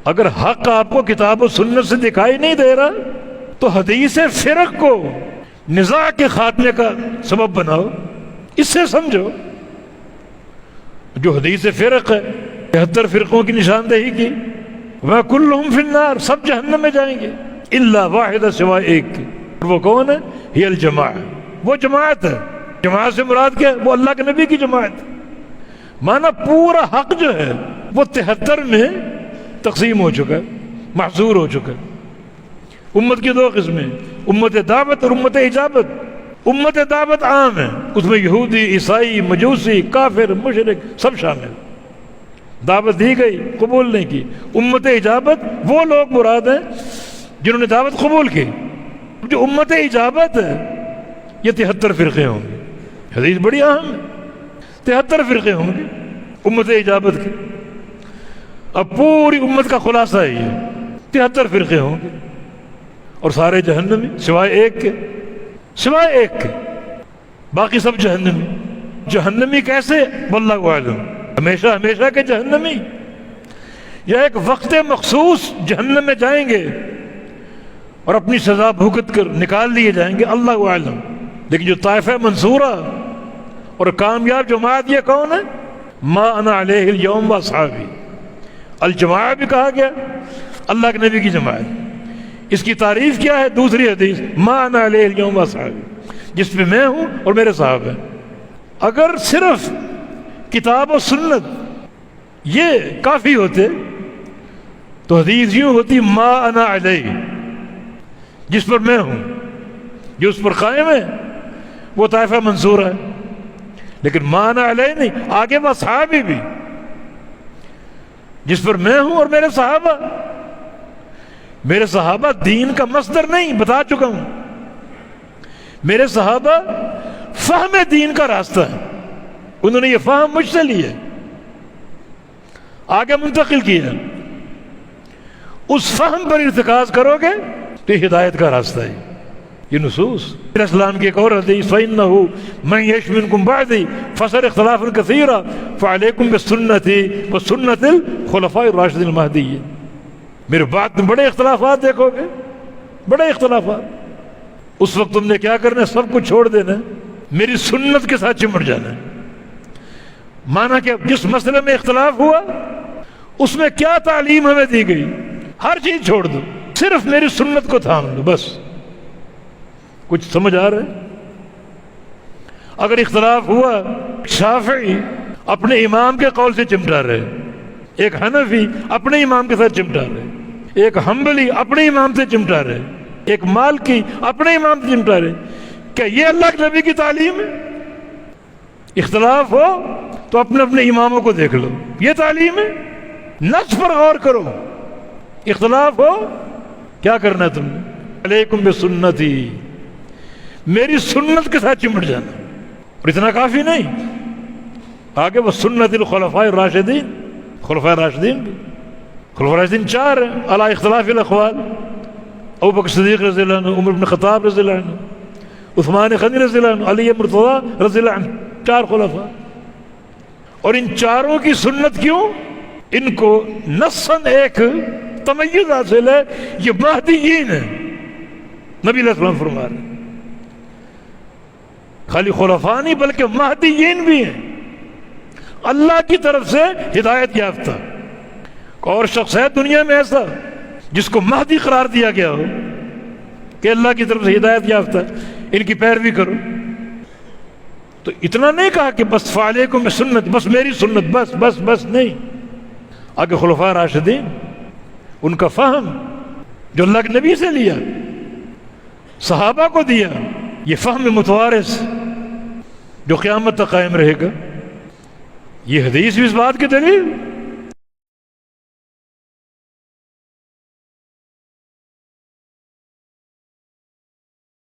اگر حق آپ کو کتاب و سنت سے دکھائی نہیں دے رہا تو حدیث فرق کو نزاع کے خاتمے کا سبب بناؤ، اس سے سمجھو۔ جو حدیث فرق ہے 73 فرقوں کی نشاندہی کی، وَكُلُّهُمْ فِي النَّارِ، سب جہنم میں جائیں گے الا واحدہ، سوائے ایک کے۔ وہ کون ہے؟ ہی الجماعہ، وہ جماعت ہے۔ جماعت سے مراد کیا ہے؟ وہ اللہ کے نبی کی جماعت۔ مانا پورا حق جو ہے وہ 73 میں تقسیم ہو چکا ہے، محصور ہو چکا ہے۔ امت کی دو قسمیں، امت دعوت اور امت اجابت۔ امت دعوت عام ہے، اس میں یہودی، عیسائی، مجوسی، کافر، مشرک سب شامل۔ دعوت دی گئی، قبول نہیں کی۔ امت اجابت وہ لوگ مراد ہیں جنہوں نے دعوت قبول کی۔ جو امت اجابت ہے یہ 73 فرقے ہوں گے۔ حدیث بڑی اہم ہے، 73 فرقے ہوں گے امت اجابت کے۔ اب پوری امت کا خلاصہ ہے یہ، 73 فرقے ہوں گے اور سارے جہنمی سوائے ایک کے، سوائے ایک کے، باقی سب جہنمی۔ جہنمی کیسے؟ واللہ اعلم، ہمیشہ ہمیشہ کے جہنمی یا ایک وقت مخصوص جہنم میں جائیں گے اور اپنی سزا بھگت کر نکال دیے جائیں گے، اللہ اعلم۔ لیکن جو طائفہ منصورہ اور کامیاب جماعت یہ کون ہے؟ ما انا علیہ اليوم واصحابی، الجماعہ بھی کہا گیا، اللہ کے نبی کی جماعت۔ اس کی تعریف کیا ہے؟ دوسری حدیث ما انا علیہ اليوم واصحابی، جس پہ میں ہوں اور میرے صحابہ ہیں۔ اگر صرف کتاب و سنت یہ کافی ہوتے تو حدیث یوں ہوتی ما انا علیہ، جس پر میں ہوں، جو اس پر قائم ہے وہ طائفہ منصورہ ہے۔ لیکن ما انا علیہ نہیں، آگے وہ صحابی بھی، جس پر میں ہوں اور میرے صحابہ۔ میرے صحابہ دین کا مصدر نہیں، بتا چکا ہوں۔ میرے صحابہ فہم دین کا راستہ ہے، انہوں نے یہ فہم مجھ سے لیا، آگے منتقل کیا۔ اس فہم پر ارتکاز کرو گے تو یہ ہدایت کا راستہ ہے۔ یہ نصوص اسلام کی ایک اور حدیث فَإِنَّهُ مَن يَعِشْ مِنكُم بَعْدِي فَسَيَرَى اخْتِلَافًا كَثِيرًا فَعَلَيْكُم بِسُنَّتِي وَسُنَّةِ الْخُلَفَاءِ الرَّاشِدِينَ الْمَهْدِيِّينَ۔ میرے بعد تم بڑے اختلافات دیکھو گے، بڑے اختلافات۔ اس وقت تم نے کیا کرنا ہے؟ سب کچھ چھوڑ دینا ہے، میری سنت کے ساتھ چمٹ جانا ہے۔ مانا کہ جس مسئلے میں اختلاف ہوا اس میں کیا تعلیم ہمیں دی گئی، ہر چیز چھوڑ دو، صرف میری سنت کو تھام لو بس۔ کچھ سمجھ آ رہا ہے؟ اگر اختلاف ہوا، شافعی اپنے امام کے قول سے چمٹا رہے، ایک حنفی اپنے امام کے ساتھ چمٹا رہے، ایک حنبلی اپنے امام سے چمٹا رہے، ایک مالکی اپنے امام سے چمٹا رہے، کیا یہ اللہ کے نبی کی تعلیم ہے؟ اختلاف ہو تو اپنے اپنے اماموں کو دیکھ لو، یہ تعلیم ہے؟ نص پر غور کرو۔ اختلاف ہو کیا کرنا ہے تم نے؟ علیکم بسنتی، میری سنت کے ساتھ چمٹ جانا۔ اور اتنا کافی نہیں، آگے وہ سنت الخلفاء الراشدین، خلفاء راشدین بھی، خلفاء راشدین 4 ہیں علی اختلاف الاقوال، ابوبکر صدیق رضی اللہ عنہ، عمر بن خطاب رضی اللہ عنہ، عثمان غنی رضی اللہ عنہ، علی مرتضی رضی اللہ عنہ، 4 خلفاء۔ اور ان چاروں کی سنت کیوں؟ ان کو نصاً ایک تمیز حاصل ہے، یہ مہدیین ہیں، نبی علیہ السلام فرما رہے ہیں۔ خالی خلفاء نہیں بلکہ مہدیین بھی ہیں، اللہ کی طرف سے ہدایت یافتہ۔ اور شخص ہے دنیا میں ایسا جس کو مہدی قرار دیا گیا ہو کہ اللہ کی طرف سے ہدایت یافتہ، ان کی پیروی کرو۔ تو اتنا نہیں کہا کہ بس فعلیکم بسنت، بس میری سنت، بس بس بس نہیں۔ آگے خلفاء راشدین، ان کا فہم جو اللہ کے نبی سے لیا، صحابہ کو دیا، یہ فہم متوارث جو قیامت تک قائم رہے گا۔ یہ حدیث بھی اس بات کی دلیل